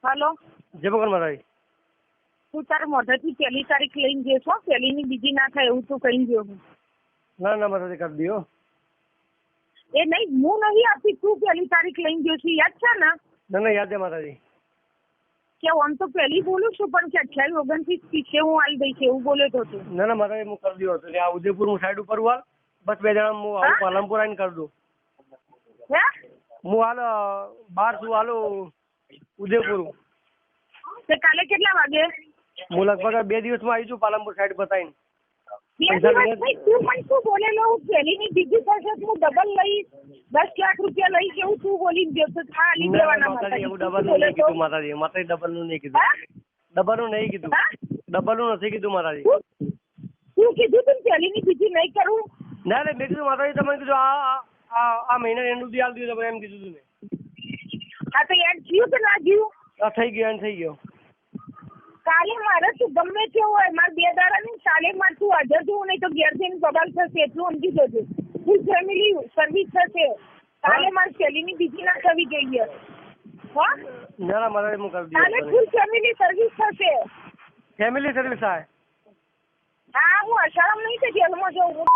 હાલો, જય ભગવાન માતાજી. તું તારા મોઢેથી પહેલી તારીખ લઈને ગયો છો? પહેલીની બીજી ના થાય એવું તું કહી ગયો. ના ના માતાજી કરી દો. એ નહીં, હું નહીં આપી, તું પહેલી તારીખ લઈને ગયો છું, યાદ છે ને? ના ના યાદ છે માતાજી. કે આમ તો પહેલી બોલું છું પણ કે 28 29 30 હું આવી દઈશ એવું બોલ્યો તો તું. ના ના માતાજી હું કરી દો હતો. આ ઉદયપુર હું સાઈડ ઉપર હાલ બસ 2 જણા હું આવું પાલનપુર આવીને કરી દઉં. હે? હું હાલ 12 છું હાલો ઉદયપુર. તે કાલે કેટલા વાગે? હું લગભગ 2 દિવસમાં આવી છું પાલનપુર સાઈડ બતાવીને. 2 દિવસ નહીં, તું પણ શું બોલેલો? હું પહેલીની બીજી થશે હું ડબલ લઈશ, 10 લાખ રૂપિયા લઈશ એવું તું બોલીને ગયો તો ખાલી દેવાના. માતાજી એવું ડબલ નું નહીં કીધું માતાજી. માતાજી ડબલ નું નહીં કીધું. ડબલ નું નહીં કીધું. ડબલ નું નથી કીધું માતાજી. તું કીધું તું પહેલીની બીજી નહીં કરું? ના ના મેં કીધું માતાજી તમે કીધું આ મહિના એન્ડ સુધી આલ દીધું તમે એમ કીધું તું મેં. હા તો એડ જીવ કે ના જીવ? આ થઈ ગયો એન્ડ થઈ ગયો. કાલે મારે તું ગમે તે હોય મારે 2 દાડા નહીં, કાલે મારે તું હાજર થવું નહીં તો ઘેર જઈને બબાલ થશે એટલું સમજી જજો. ફૂલ ફેમિલી સર્વિસ થશે. કાલે મારે પહેલીની બીજી ના થવી જોઈએ. હા ના ના માતાજી હું કરી કાલે દઉં. ફૂલ ફેમિલી સર્વિસ થશે. ફેમિલી સર્વિસ થાય. હા હું અષારામ નહીં તો જેલમાં જાઉં.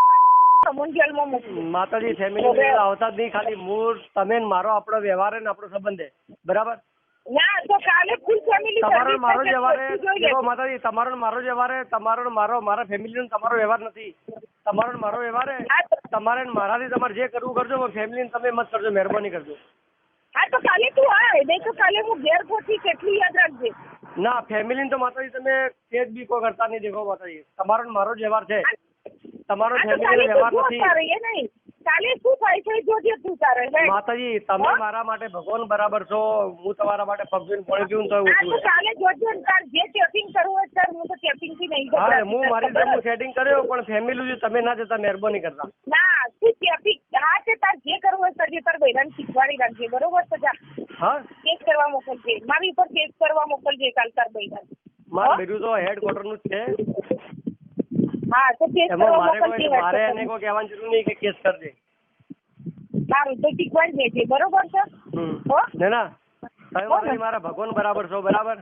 હું જેલમાં મૂકું. માતાજી ફેમિલી આવતા જ નહીં, ખાલી મૂળ તમે ને મારો આપણો વ્યવહાર ને આપણો સંબંધ છે બરાબર. ના તો કાલે ફૂલ ફેમિલી તમારો ને મારો સર્વિસ વ્યવહાર થશે. દેખો માતાજી, તમારો ને મારો વ્યવહાર, તમારો ને મારો, મારા ફેમિલી નો તમારો વ્યવહાર નથી. તમારો ને મારો વ્યવહાર તમારે ને મારાથી તમારે જે કરવું કરજો, ફેમિલી ને તમે મત કરજો, મહેરબાની કરજો. હા તો કાલે તું આય નહીં તો કાલે હું ઘેર પહોંચી કેટલી યાદ રાખજે. ના ફેમિલી તો માતાજી તમે સેજ બી કોઈ કરતા નહીં. દેખો માતાજી તમારો ને મારો જ વ્યવહાર છે, તમારો ફેમિલી નો વ્યવહાર નથી. કાલે શું થાય છે જોજે તું તારે. માતાજી તમે મારા માટે ભગવાન બરાબર છો, હું તમારા માટે પગવીને પડી ગયું તો કાલે જોજે તાર જે ટેપિંગ કરવું હોય તાર. હું તો ટેપિંગ થી નહીં હા હું મારી રીતે હું સેટિંગ કર્યો પણ ફેમિલી તમે ના જતા મહેરબાની કરતા. ના તું ટેપિંગ હા તે તાર જે કરવું હોય કરજે. તાર બૈરાને શીખવાડી રાખજે બરોબર તો જા. હા ટેસ્ટ કરવા મોકલજે, મારી ઉપર ટેસ્ટ કરવા મોકલજે કાલ તાર બૈરાને. મારું બીજું તો હેડક્વાર્ટર નું જ છે. હા તો ટેસ્ટ કરવા મોકલજે. મારે એને કોઈ કહેવાની જરૂર નહીં કે કેસ કરજે. સારું તો શીખવાડી દેજે બરોબર છે. ના ના તમે મારા ભગવાન બરાબર છો બરાબર.